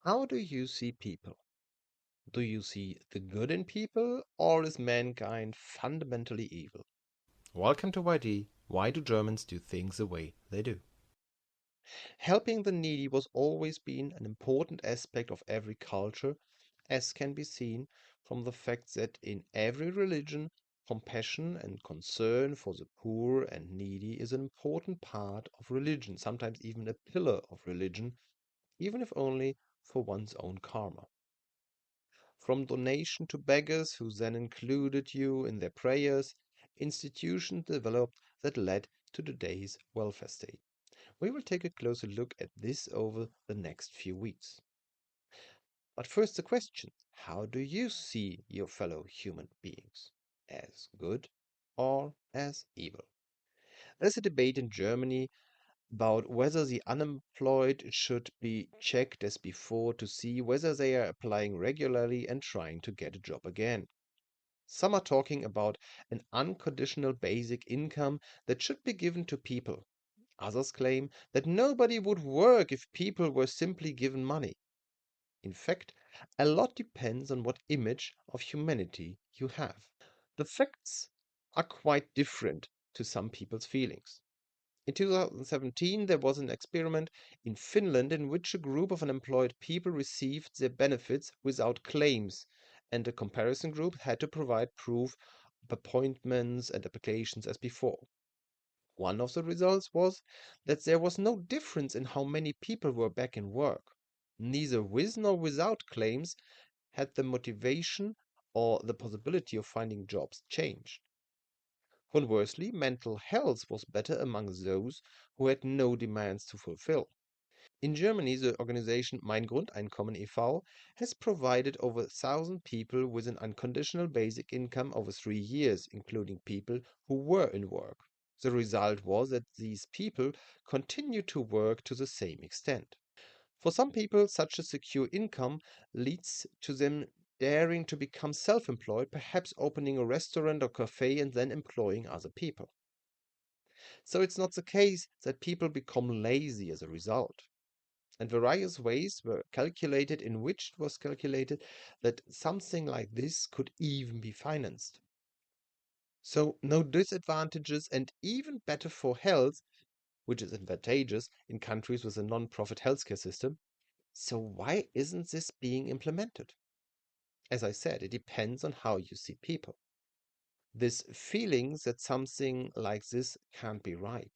How do you see people? Do you see the good in people, or is mankind fundamentally evil? Welcome to YD. Why do Germans do things the way they do? Helping the needy was always been an important aspect of every culture, as can be seen from the fact that in every religion, compassion and concern for the poor and needy is an important part of religion, sometimes even a pillar of religion, even if only for one's own karma. From donation to beggars who then included you in their prayers, institutions developed that led to today's welfare state. We will take a closer look at this over the next few weeks. But first, the question: how do you see your fellow human beings? As good or as evil? There's a debate in Germany about whether the unemployed should be checked as before to see whether they are applying regularly and trying to get a job again. Some are talking about an unconditional basic income that should be given to people. Others claim that nobody would work if people were simply given money. In fact, a lot depends on what image of humanity you have. The facts are quite different to some people's feelings. In 2017, there was an experiment in Finland in which a group of unemployed people received their benefits without claims, and a comparison group had to provide proof of appointments and applications as before. One of the results was that there was no difference in how many people were back in work. Neither with nor without claims had the motivation or the possibility of finding jobs changed. Conversely, mental health was better among those who had no demands to fulfill. In Germany, the organization Mein Grundeinkommen e.V. has provided over 1,000 people with an unconditional basic income over 3 years, including people who were in work. The result was that these people continued to work to the same extent. For some people, such a secure income leads to them daring to become self employed, perhaps opening a restaurant or cafe and then employing other people. So it's not the case that people become lazy as a result. And various ways were calculated in which it was calculated that something like this could even be financed. So, no disadvantages and even better for health, which is advantageous in countries with a non profit healthcare system. So, why isn't this being implemented? As I said, it depends on how you see people. This feeling that something like this can't be right.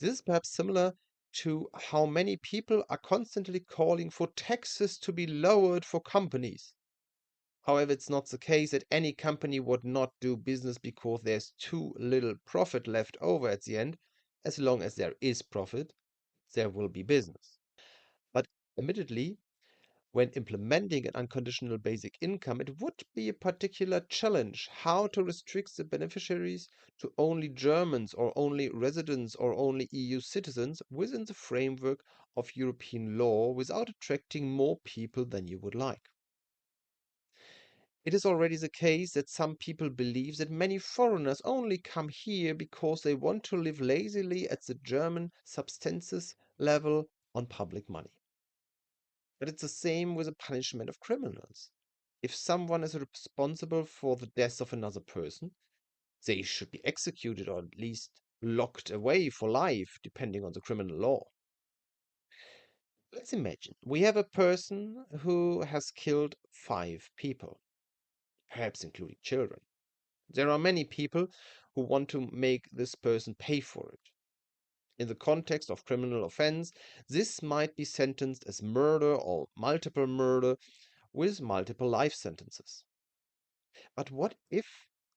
This is perhaps similar to how many people are constantly calling for taxes to be lowered for companies. However, it's not the case that any company would not do business because there's too little profit left over at the end. As long as there is profit, there will be business. But admittedly, when implementing an unconditional basic income, it would be a particular challenge how to restrict the beneficiaries to only Germans or only residents or only EU citizens within the framework of European law without attracting more people than you would like. It is already the case that some people believe that many foreigners only come here because they want to live lazily at the German subsistence level on public money. But it's the same with the punishment of criminals. If someone is responsible for the death of another person, they should be executed or at least locked away for life, depending on the criminal law. Let's imagine we have a person who has killed 5 people, perhaps including children. There are many people who want to make this person pay for it. In the context of criminal offense, this might be sentenced as murder or multiple murder with multiple life sentences. But what if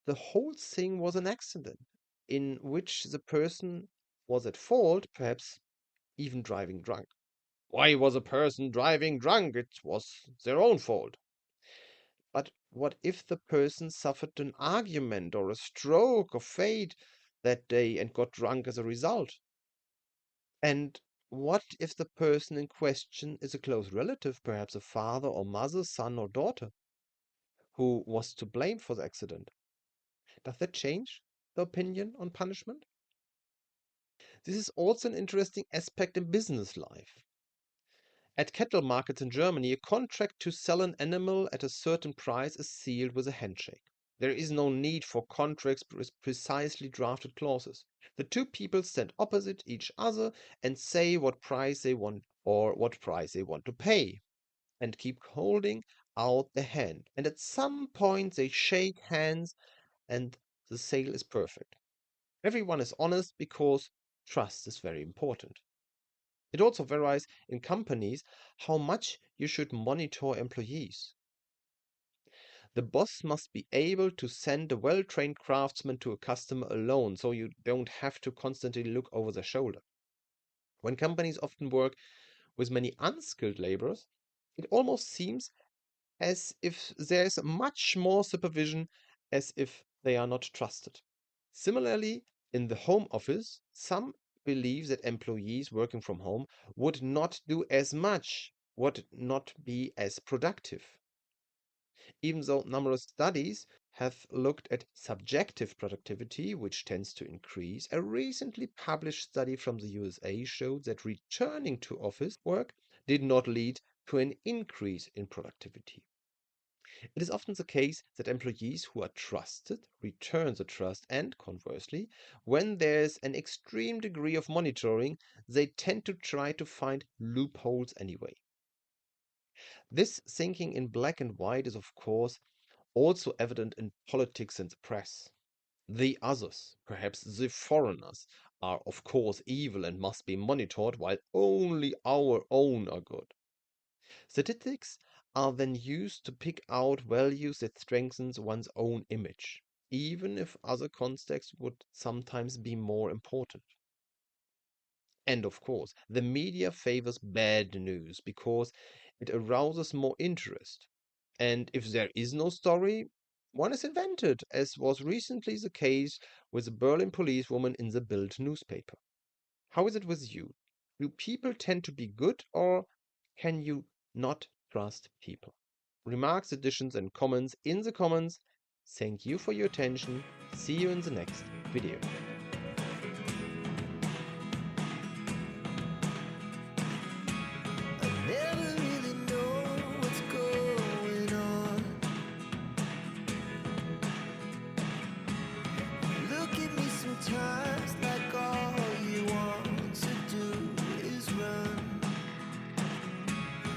the whole thing was an accident in which the person was at fault, perhaps even driving drunk? Why was a person driving drunk? It was their own fault. But what if the person suffered an argument or a stroke or fate that day and got drunk as a result? And what if the person in question is a close relative, perhaps a father or mother, son or daughter, who was to blame for the accident? Does that change the opinion on punishment? This is also an interesting aspect in business life. At cattle markets in Germany, a contract to sell an animal at a certain price is sealed with a handshake. There is no need for contracts with precisely drafted clauses. The two people stand opposite each other and say what price they want or what price they want to pay, and keep holding out the hand. And at some point, they shake hands and the sale is perfect. Everyone is honest because trust is very important. It also varies in companies how much you should monitor employees. The boss must be able to send a well trained craftsman to a customer alone so you don't have to constantly look over their shoulder. When companies often work with many unskilled laborers, it almost seems as if there's much more supervision, as if they are not trusted. Similarly, in the home office, some believe that employees working from home would not do as much, would not be as productive. Even though numerous studies have looked at subjective productivity, which tends to increase, a recently published study from the USA showed that returning to office work did not lead to an increase in productivity. It is often the case that employees who are trusted return the trust, and conversely, when there's an extreme degree of monitoring, they tend to try to find loopholes anyway. This thinking in black and white is, of course, also evident in politics and the press. The others, perhaps the foreigners, are of course evil and must be monitored, while only our own are good. Statistics are then used to pick out values that strengthens one's own image, even if other contexts would sometimes be more important. And of course, the media favors bad news because it arouses more interest. And if there is no story, one is invented, as was recently the case with the Berlin policewoman in the Bild newspaper. How is it with you? Do people tend to be good, or can you not trust people? Remarks, additions, and comments in the comments. Thank you for your attention. See you in the next video.